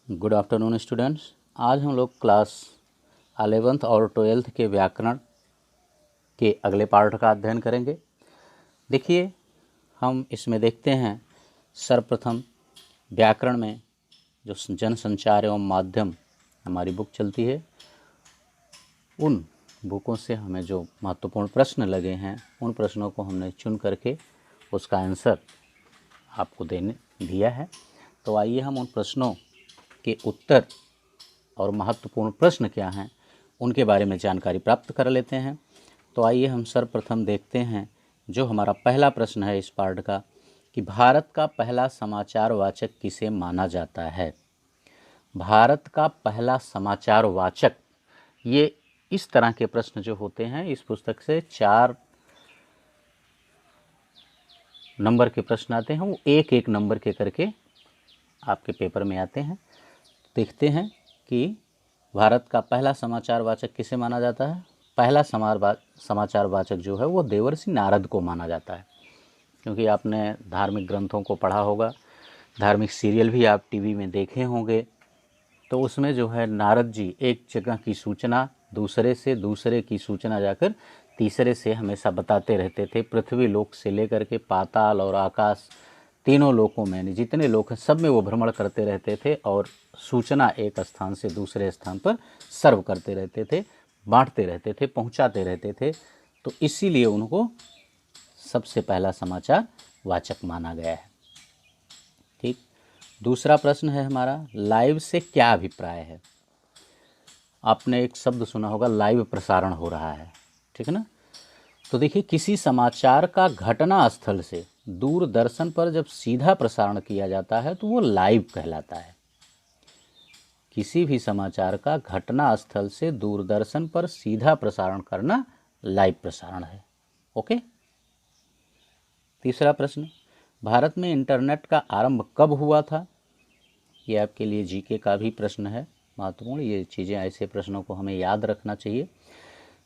Good afternoon students. आज हम लोग क्लास 11th और 12th के व्याकरण के अगले पार्ट का अध्ययन करेंगे। देखिए, हम इसमें देखते हैं सर्वप्रथम व्याकरण में जो जनसंचार एवं माध्यम हमारी बुक चलती है, उन बुकों से हमें जो महत्वपूर्ण प्रश्न लगे हैं उन प्रश्नों को हमने चुन करके उसका आंसर आपको देने दिया है। तो आइए हम उन प्रश्नों के उत्तर और महत्वपूर्ण प्रश्न क्या हैं उनके बारे में जानकारी प्राप्त कर लेते हैं। तो आइए हम सर्वप्रथम देखते हैं जो हमारा पहला प्रश्न है इस पार्ट का कि भारत का पहला समाचार वाचक किसे माना जाता है। भारत का पहला समाचार वाचक, ये इस तरह के प्रश्न जो होते हैं इस पुस्तक से 4 नंबर के प्रश्न आते हैं, वो एक एक नंबर के करके आपके पेपर में आते हैं। देखते हैं कि भारत का पहला समाचार वाचक किसे माना जाता है। पहला समाचार वाचक जो है वो देवर्षि नारद को माना जाता है, क्योंकि आपने धार्मिक ग्रंथों को पढ़ा होगा, धार्मिक सीरियल भी आप टीवी में देखे होंगे। तो उसमें जो है नारद जी एक जगह की सूचना दूसरे से, दूसरे की सूचना जाकर तीसरे से हमेशा बताते रहते थे। पृथ्वी लोक से लेकर के पाताल और आकाश, तीनों लोकों में जितने लोक हैं सब में वो भ्रमण करते रहते थे और सूचना एक स्थान से दूसरे स्थान पर सर्व करते रहते थे, बांटते रहते थे, पहुंचाते रहते थे। तो इसीलिए उनको सबसे पहला समाचार वाचक माना गया है। ठीक। दूसरा प्रश्न है हमारा, लाइव से क्या अभिप्राय है। आपने एक शब्द सुना होगा, लाइव प्रसारण हो रहा है, ठीक है ना। तो देखिए, किसी समाचार का घटना स्थल से दूरदर्शन पर जब सीधा प्रसारण किया जाता है तो वो लाइव कहलाता है। किसी भी समाचार का घटना स्थल से दूरदर्शन पर सीधा प्रसारण करना लाइव प्रसारण है। ओके। तीसरा प्रश्न, भारत में इंटरनेट का आरंभ कब हुआ था। ये आपके लिए जीके का भी प्रश्न है, महत्वपूर्ण। ये चीज़ें, ऐसे प्रश्नों को हमें याद रखना चाहिए।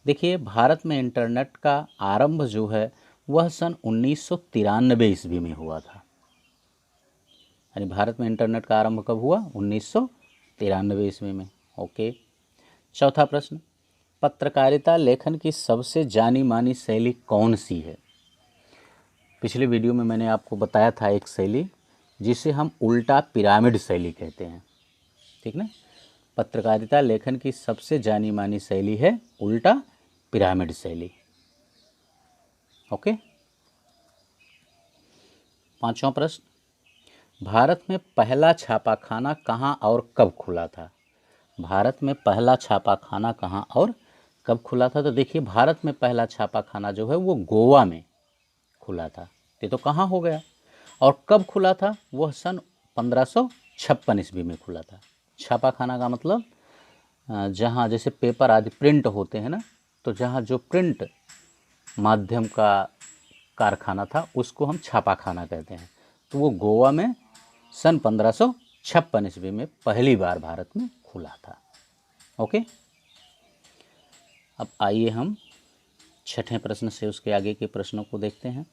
देखिए, भारत में इंटरनेट का आरंभ जो है वह सन 1993 ईस्वी में हुआ था। यानी भारत में इंटरनेट का आरंभ कब हुआ, 1993 ईस्वी में। ओके। चौथा प्रश्न, पत्रकारिता लेखन की सबसे जानी मानी शैली कौन सी है। पिछले वीडियो में मैंने आपको बताया था एक शैली जिसे हम उल्टा पिरामिड शैली कहते हैं, ठीक ना। पत्रकारिता लेखन की सबसे जानी मानी शैली है उल्टा पिरामिड शैली। ओके। पांचवा प्रश्न, भारत में पहला छापाखाना कहाँ और कब खुला था। भारत में पहला छापाखाना कहाँ और कब खुला था। तो देखिए, भारत में पहला छापाखाना जो है वो गोवा में खुला था। ये तो कहाँ हो गया, और कब खुला था, वह सन 1556 ईस्वी में खुला था। छापाखाना का मतलब जहाँ जैसे पेपर आदि प्रिंट होते हैं ना, तो जहाँ जो प्रिंट माध्यम का कारखाना था उसको हम छापाखाना कहते हैं। तो वो गोवा में सन 1556 ईस्वी में पहली बार भारत में खुला था। ओके। अब आइए हम छठे प्रश्न से उसके आगे के प्रश्नों को देखते हैं।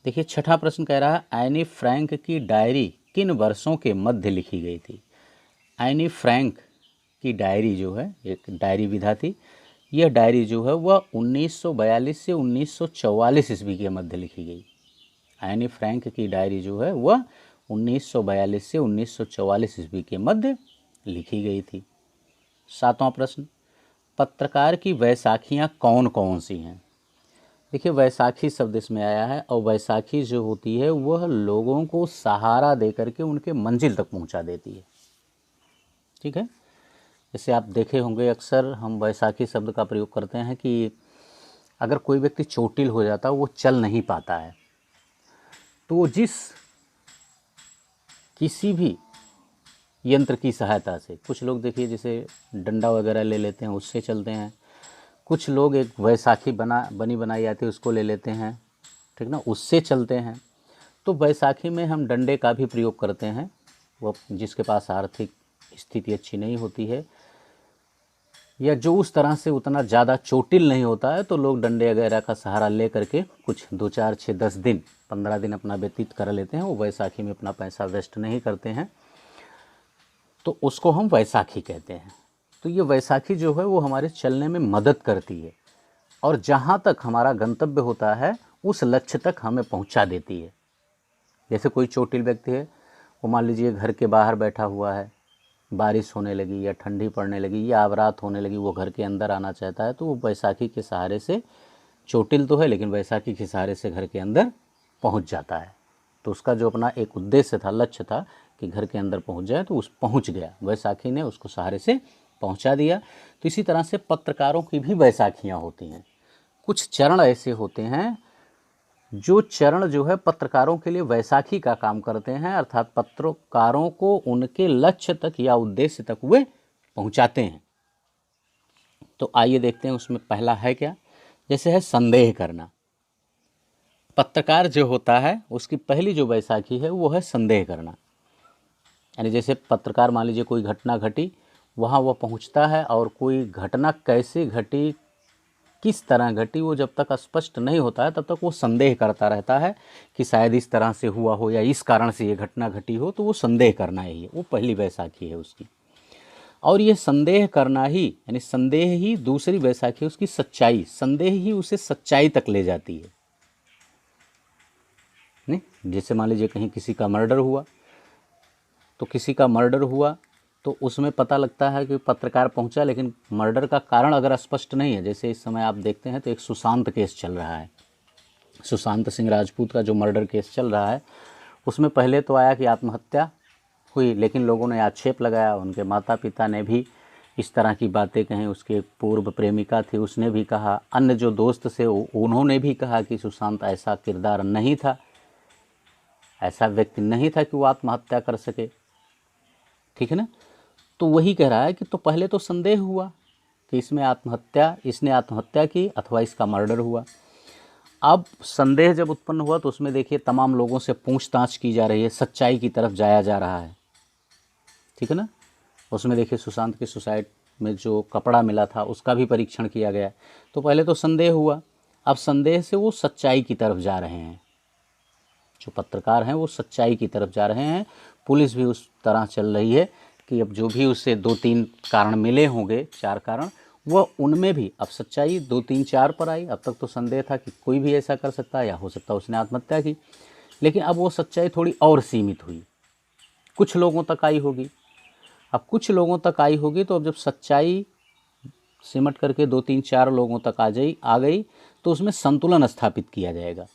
देखिए, छठा प्रश्न कह रहा है, एनी फ्रैंक की डायरी किन वर्षों के मध्य लिखी गई थी। एनी फ्रैंक की डायरी जो है, एक डायरी विधा थी, यह डायरी जो है वह 1942 से 1944 ईस्वी के मध्य लिखी गई। एनी फ्रैंक की डायरी जो है वह 1942 से 1944 ईस्वी के मध्य लिखी गई थी। सातवां प्रश्न, पत्रकार की वैसाखियाँ कौन कौन सी हैं। देखिए, वैसाखी शब्द इसमें आया है, और वैसाखी जो होती है वह लोगों को सहारा दे करके उनके मंजिल तक पहुंचा देती है, ठीक है। जैसे आप देखे होंगे, अक्सर हम वैसाखी शब्द का प्रयोग करते हैं कि अगर कोई व्यक्ति चोटिल हो जाता है, वो चल नहीं पाता है, तो वो किसी भी यंत्र की सहायता से, कुछ लोग देखिए जैसे डंडा वगैरह ले लेते हैं उससे चलते हैं, कुछ लोग एक वैसाखी बनी बनाई आती है उसको ले लेते हैं, ठीक ना, उससे चलते हैं। तो वैसाखी में हम डंडे का भी प्रयोग करते हैं, वो जिसके पास आर्थिक स्थिति अच्छी नहीं होती है या जो उस तरह से उतना ज़्यादा चोटिल नहीं होता है, तो लोग डंडे वगैरह का सहारा ले करके कुछ 2, 4, 6, 10 दिन, 15 दिन अपना व्यतीत कर लेते हैं। वो वैसाखी में अपना पैसा वेस्ट नहीं करते हैं। तो उसको हम वैसाखी कहते हैं। तो ये वैसाखी जो है वो हमारे चलने में मदद करती है और जहाँ तक हमारा गंतव्य होता है उस लक्ष्य तक हमें पहुँचा देती है। जैसे कोई चोटिल व्यक्ति है, वो मान लीजिए घर के बाहर बैठा हुआ है, बारिश होने लगी या ठंडी पड़ने लगी या आबरात होने लगी, वो घर के अंदर आना चाहता है, तो वो वैसाखी के सहारे से, चोटिल तो है लेकिन वैसाखी के सहारे से घर के अंदर पहुंच जाता है। तो उसका जो अपना एक उद्देश्य था, लक्ष्य था कि घर के अंदर पहुंच जाए, तो उस पहुंच गया, वैसाखी ने उसको सहारे से पहुंचा दिया। तो इसी तरह से पत्रकारों की भी वैसाखियाँ होती हैं। कुछ चरण ऐसे होते हैं जो चरण जो है पत्रकारों के लिए वैसाखी का काम करते हैं, अर्थात पत्रकारों को उनके लक्ष्य तक या उद्देश्य तक वे पहुंचाते हैं। तो आइए देखते हैं उसमें पहला है क्या। जैसे है संदेह करना। पत्रकार जो होता है उसकी पहली जो वैसाखी है वो है संदेह करना। यानी जैसे पत्रकार मान लीजिए कोई घटना घटी, वहाँ वह पहुँचता है और कोई घटना कैसे घटी, किस तरह घटी, वो जब तक स्पष्ट नहीं होता है तब तक वो संदेह करता रहता है कि शायद इस तरह से हुआ हो या इस कारण से ये घटना घटी हो। तो वो संदेह करना ही है, वो पहली वैसाखी है उसकी। और ये संदेह करना ही, यानी संदेह ही दूसरी वैसाखी है उसकी सच्चाई। संदेह ही उसे सच्चाई तक ले जाती है। नहीं, जैसे मान लीजिए कहीं किसी का मर्डर हुआ, तो किसी का मर्डर हुआ तो उसमें पता लगता है कि पत्रकार पहुंचा, लेकिन मर्डर का कारण अगर स्पष्ट नहीं है, जैसे इस समय आप देखते हैं तो एक सुशांत केस चल रहा है, सुशांत सिंह राजपूत का जो मर्डर केस चल रहा है, उसमें पहले तो आया कि आत्महत्या हुई, लेकिन लोगों ने आक्षेप लगाया, उनके माता पिता ने भी इस तरह की बातें कहीं, उसके पूर्व प्रेमिका थी उसने भी कहा, अन्य जो दोस्त थे उन्होंने भी कहा कि सुशांत ऐसा किरदार नहीं था, ऐसा व्यक्ति नहीं था कि वो आत्महत्या कर सके। ठीक है ना। तो वही कह रहा है कि तो पहले तो संदेह हुआ कि इसने आत्महत्या की अथवा इसका मर्डर हुआ। अब संदेह जब उत्पन्न हुआ तो उसमें देखिए तमाम लोगों से पूछताछ की जा रही है, सच्चाई की तरफ जाया जा रहा है। ठीक है ना। उसमें देखिए सुशांत की सुसाइड में जो कपड़ा मिला था उसका भी परीक्षण किया गया। तो पहले तो संदेह हुआ, अब संदेह से वो सच्चाई की तरफ जा रहे हैं, जो पत्रकार हैं वो सच्चाई की तरफ जा रहे हैं। पुलिस भी उस तरह चल रही है कि अब जो भी उससे 2-3 कारण मिले होंगे, 4 कारण, वह उनमें भी अब सच्चाई 2, 3, 4 पर आई। अब तक तो संदेह था कि कोई भी ऐसा कर सकता है या हो सकता है उसने आत्महत्या की, लेकिन अब वो सच्चाई थोड़ी और सीमित हुई, कुछ लोगों तक आई होगी। अब कुछ लोगों तक आई होगी तो अब जब सच्चाई सिमट करके 2, 3, 4 लोगों तक आ गई तो उसमें संतुलन स्थापित किया जाएगा,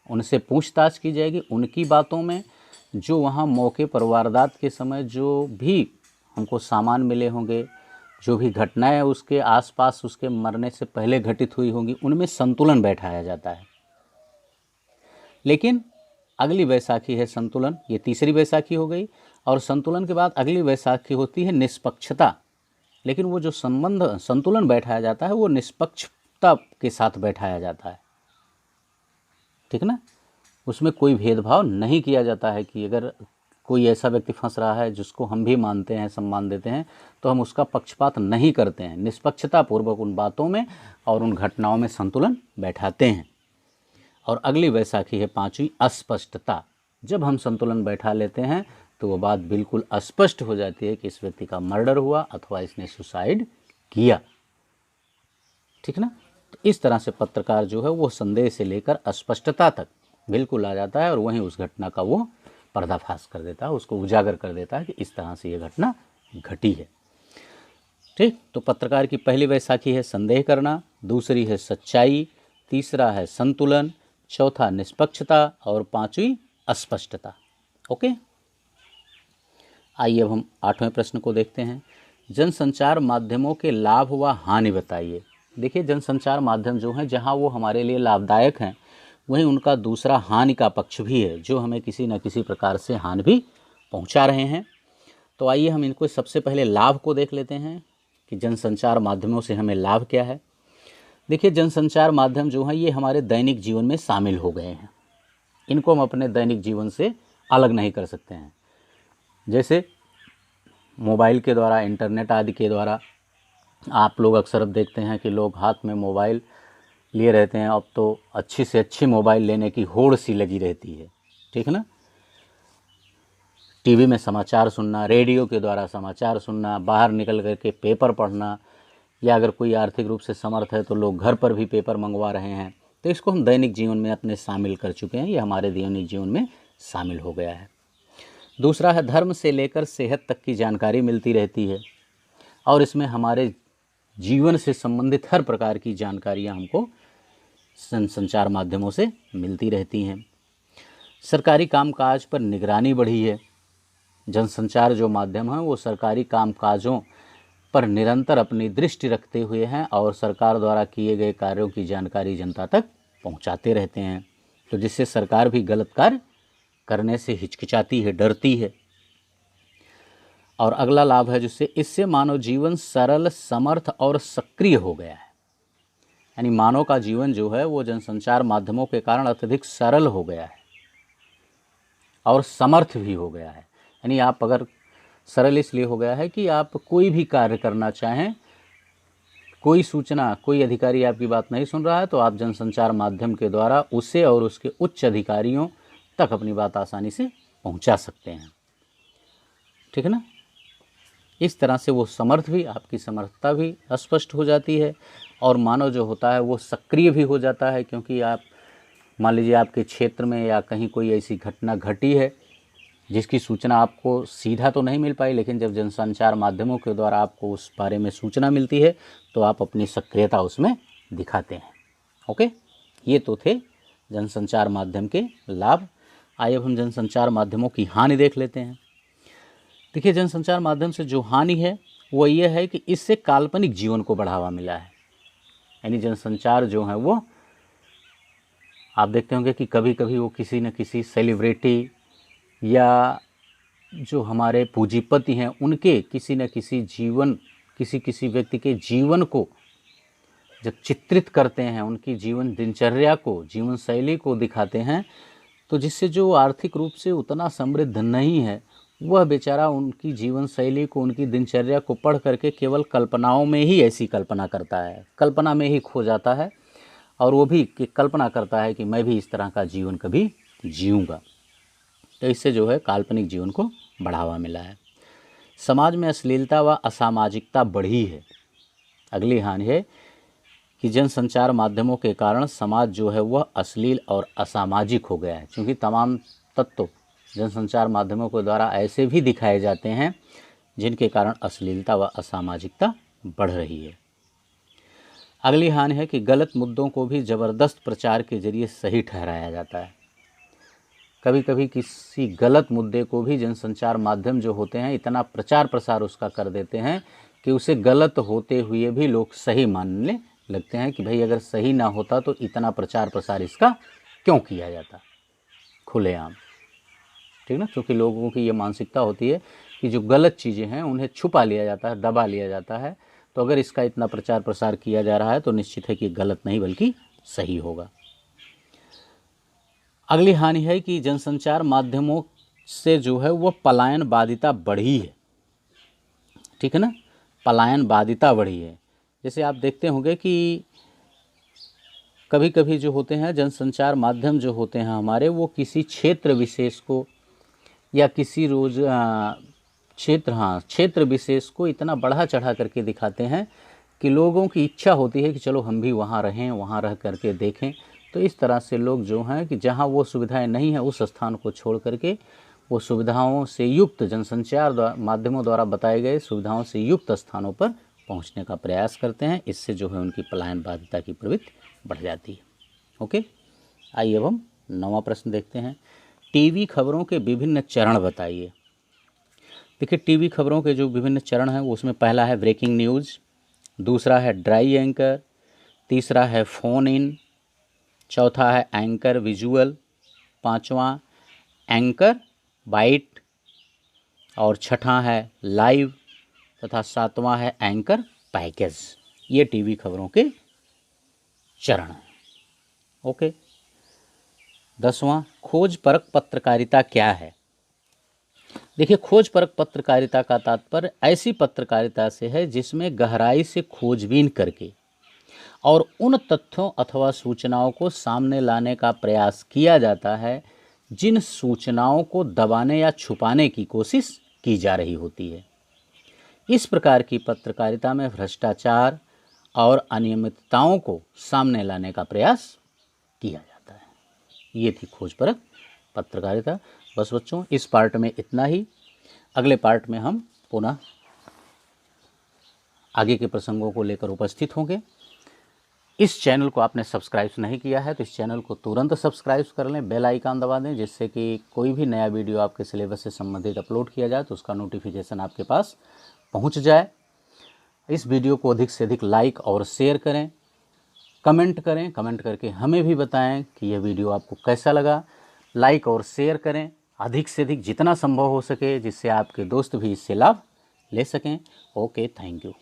उनसे पूछताछ की जाएगी, उनकी बातों में जो वहाँ मौके पर वारदात के समय जो भी हमको सामान मिले होंगे, जो भी घटनाएं उसके आसपास उसके मरने से पहले घटित हुई होंगी, उनमें संतुलन बैठाया जाता है। लेकिन अगली वैसाखी है संतुलन, ये तीसरी वैसाखी हो गई। और संतुलन के बाद अगली वैसाखी होती है निष्पक्षता। लेकिन वो जो संतुलन बैठाया जाता है वो निष्पक्षता के साथ बैठाया जाता है। ठीक ना। उसमें कोई भेदभाव नहीं किया जाता है कि अगर कोई ऐसा व्यक्ति फंस रहा है जिसको हम भी मानते हैं, सम्मान देते हैं, तो हम उसका पक्षपात नहीं करते हैं, निष्पक्षता पूर्वक उन बातों में और उन घटनाओं में संतुलन बैठाते हैं। और अगली वैसाखी है 5वीं अस्पष्टता। जब हम संतुलन बैठा लेते हैं तो वो बात बिल्कुल अस्पष्ट हो जाती है कि इस व्यक्ति का मर्डर हुआ अथवा इसने सुसाइड किया। ठीक ना। तो इस तरह से पत्रकार जो है वो संदेह से लेकर अस्पष्टता तक बिल्कुल आ जाता है और वहीं उस घटना का वो पर्दाफाश कर देता है, उसको उजागर कर देता है कि इस तरह से ये घटना घटी है। ठीक। तो पत्रकार की पहली वैसाखी है संदेह करना, दूसरी है सच्चाई, तीसरा है संतुलन, चौथा निष्पक्षता और 5वीं अस्पष्टता। ओके। आइए अब हम 8वें प्रश्न को देखते हैं। जनसंचार माध्यमों के लाभ व हानि बताइए। देखिए जनसंचार माध्यम जो हैं जहाँ वो हमारे लिए लाभदायक हैं, वहीं उनका दूसरा हानि का पक्ष भी है, जो हमें किसी न किसी प्रकार से हानि भी पहुंचा रहे हैं। तो आइए हम इनको सबसे पहले लाभ को देख लेते हैं कि जनसंचार माध्यमों से हमें लाभ क्या है। देखिए जनसंचार माध्यम जो हैं ये हमारे दैनिक जीवन में शामिल हो गए हैं, इनको हम अपने दैनिक जीवन से अलग नहीं कर सकते हैं। जैसे मोबाइल के द्वारा, इंटरनेट आदि के द्वारा आप लोग अक्सर अब देखते हैं कि लोग हाथ में मोबाइल लिए रहते हैं। अब तो अच्छी से अच्छी मोबाइल लेने की होड़ सी लगी रहती है। ठीक है ना। टीवी में समाचार सुनना, रेडियो के द्वारा समाचार सुनना, बाहर निकल कर के पेपर पढ़ना, या अगर कोई आर्थिक रूप से समर्थ है तो लोग घर पर भी पेपर मंगवा रहे हैं। तो इसको हम दैनिक जीवन में अपने शामिल कर चुके हैं, ये हमारे दैनिक जीवन में शामिल हो गया है। दूसरा है धर्म से लेकर सेहत तक की जानकारी मिलती रहती है, और इसमें हमारे जीवन से संबंधित हर प्रकार की जानकारियाँ हमको संचार माध्यमों से मिलती रहती हैं। सरकारी कामकाज पर निगरानी बढ़ी है। जनसंचार जो माध्यम है वो सरकारी कामकाजों पर निरंतर अपनी दृष्टि रखते हुए हैं और सरकार द्वारा किए गए कार्यों की जानकारी जनता तक पहुंचाते रहते हैं, तो जिससे सरकार भी गलत कार्य करने से हिचकिचाती है, डरती है। और अगला लाभ है जिससे इससे मानव जीवन सरल, समर्थ और सक्रिय हो गया है। यानी मानव का जीवन जो है वो जनसंचार माध्यमों के कारण अत्यधिक सरल हो गया है और समर्थ भी हो गया है। यानी आप अगर सरल इसलिए हो गया है कि आप कोई भी कार्य करना चाहें, कोई सूचना, कोई अधिकारी आपकी बात नहीं सुन रहा है तो आप जनसंचार माध्यम के द्वारा उसे और उसके उच्च अधिकारियों तक अपनी बात आसानी से पहुंचा सकते हैं। ठीक है ना। इस तरह से वो समर्थ भी, आपकी समर्थता भी स्पष्ट हो जाती है और मानव जो होता है वो सक्रिय भी हो जाता है, क्योंकि आप मान लीजिए आपके क्षेत्र में या कहीं कोई ऐसी घटना घटी है जिसकी सूचना आपको सीधा तो नहीं मिल पाई, लेकिन जब जनसंचार माध्यमों के द्वारा आपको उस बारे में सूचना मिलती है तो आप अपनी सक्रियता उसमें दिखाते हैं। ओके, ये तो थे जनसंचार माध्यम के लाभ। आइए अब हम जनसंचार माध्यमों की हानि देख लेते हैं। देखिए, जनसंचार माध्यम से जो हानि है वो ये है कि इससे काल्पनिक जीवन को बढ़ावा मिला है। यानी जनसंचार जो है वो आप देखते होंगे कि कभी कभी वो किसी न किसी सेलिब्रिटी या जो हमारे पूंजीपति हैं उनके किसी न किसी जीवन, किसी व्यक्ति के जीवन को जब चित्रित करते हैं, उनकी जीवन दिनचर्या को, जीवन शैली को दिखाते हैं, तो जिससे जो आर्थिक रूप से उतना समृद्ध नहीं है वह बेचारा उनकी जीवन शैली को, उनकी दिनचर्या को पढ़ करके केवल कल्पनाओं में ही ऐसी कल्पना करता है, कल्पना में ही खो जाता है, और वो भी कि कल्पना करता है कि मैं भी इस तरह का जीवन कभी जीऊँगा। तो इससे जो है काल्पनिक जीवन को बढ़ावा मिला है। समाज में अश्लीलता व असामाजिकता बढ़ी है। अगली हानि है कि जनसंचार माध्यमों के कारण समाज जो है वह अश्लील और असामाजिक हो गया है, क्योंकि तमाम तत्व जनसंचार माध्यमों के द्वारा ऐसे भी दिखाए जाते हैं जिनके कारण अश्लीलता व असामाजिकता बढ़ रही है। अगली हानि है कि गलत मुद्दों को भी ज़बरदस्त प्रचार के जरिए सही ठहराया जाता है। कभी कभी किसी गलत मुद्दे को भी जनसंचार माध्यम जो होते हैं इतना प्रचार प्रसार उसका कर देते हैं कि उसे गलत होते हुए भी लोग सही मानने लगते हैं कि भाई अगर सही ना होता तो इतना प्रचार प्रसार इसका क्यों किया जाता खुलेआम। ठीक ना, क्योंकि लोगों की ये मानसिकता होती है कि जो गलत चीज़ें हैं उन्हें छुपा लिया जाता है, दबा लिया जाता है, तो अगर इसका इतना प्रचार प्रसार किया जा रहा है तो निश्चित है कि गलत नहीं बल्कि सही होगा। अगली हानि है कि जनसंचार माध्यमों से जो है वो पलायनवादिता बढ़ी है। ठीक है ना, पलायनवादिता बढ़ी है। जैसे आप देखते होंगे कि कभी कभी जो होते हैं जनसंचार माध्यम जो होते हैं हमारे, वो किसी क्षेत्र विशेष को या किसी क्षेत्र विशेष को इतना बढ़ा चढ़ा करके दिखाते हैं कि लोगों की इच्छा होती है कि चलो हम भी वहाँ रहें, वहाँ रह करके देखें। तो इस तरह से लोग जो हैं कि जहाँ वो सुविधाएं नहीं हैं उस स्थान को छोड़ करके वो सुविधाओं से युक्त, जनसंचार माध्यमों द्वारा बताए गए सुविधाओं से युक्त स्थानों पर पहुँचने का प्रयास करते हैं। इससे जो है उनकी पलायनवादिता की प्रवृत्ति बढ़ जाती है। ओके, आइए अब हम 9वां प्रश्न देखते हैं। टीवी खबरों के विभिन्न चरण बताइए। देखिए, टीवी खबरों के जो विभिन्न चरण हैं वो उसमें पहला है ब्रेकिंग न्यूज़, दूसरा है ड्राई एंकर, तीसरा है फ़ोन इन, चौथा है एंकर विजुअल, पांचवा एंकर बाइट, और छठा है लाइव, तथा सातवां है एंकर पैकेज। ये टीवी खबरों के चरण हैं। ओके, 10वां खोजपरक पत्रकारिता क्या है। देखिए, खोजपरक पत्रकारिता का तात्पर्य ऐसी पत्रकारिता से है जिसमें गहराई से खोजबीन करके और उन तथ्यों अथवा सूचनाओं को सामने लाने का प्रयास किया जाता है जिन सूचनाओं को दबाने या छुपाने की कोशिश की जा रही होती है। इस प्रकार की पत्रकारिता में भ्रष्टाचार और अनियमितताओं को सामने लाने का प्रयास किया जाता है। ये थी खोजपरक पत्रकारिता। बस बच्चों, इस पार्ट में इतना ही। अगले पार्ट में हम पुनः आगे के प्रसंगों को लेकर उपस्थित होंगे। इस चैनल को आपने सब्सक्राइब नहीं किया है तो इस चैनल को तुरंत सब्सक्राइब कर लें, बेल आइकन दबा दें, जिससे कि कोई भी नया वीडियो आपके सिलेबस से संबंधित अपलोड किया जाए तो उसका नोटिफिकेशन आपके पास पहुंच जाए। इस वीडियो को अधिक से अधिक लाइक और शेयर करें, कमेंट करें, कमेंट करके हमें भी बताएं कि यह वीडियो आपको कैसा लगा। लाइक और शेयर करें अधिक से अधिक, जितना संभव हो सके, जिससे आपके दोस्त भी इससे लाभ ले सकें। Okay, thank you.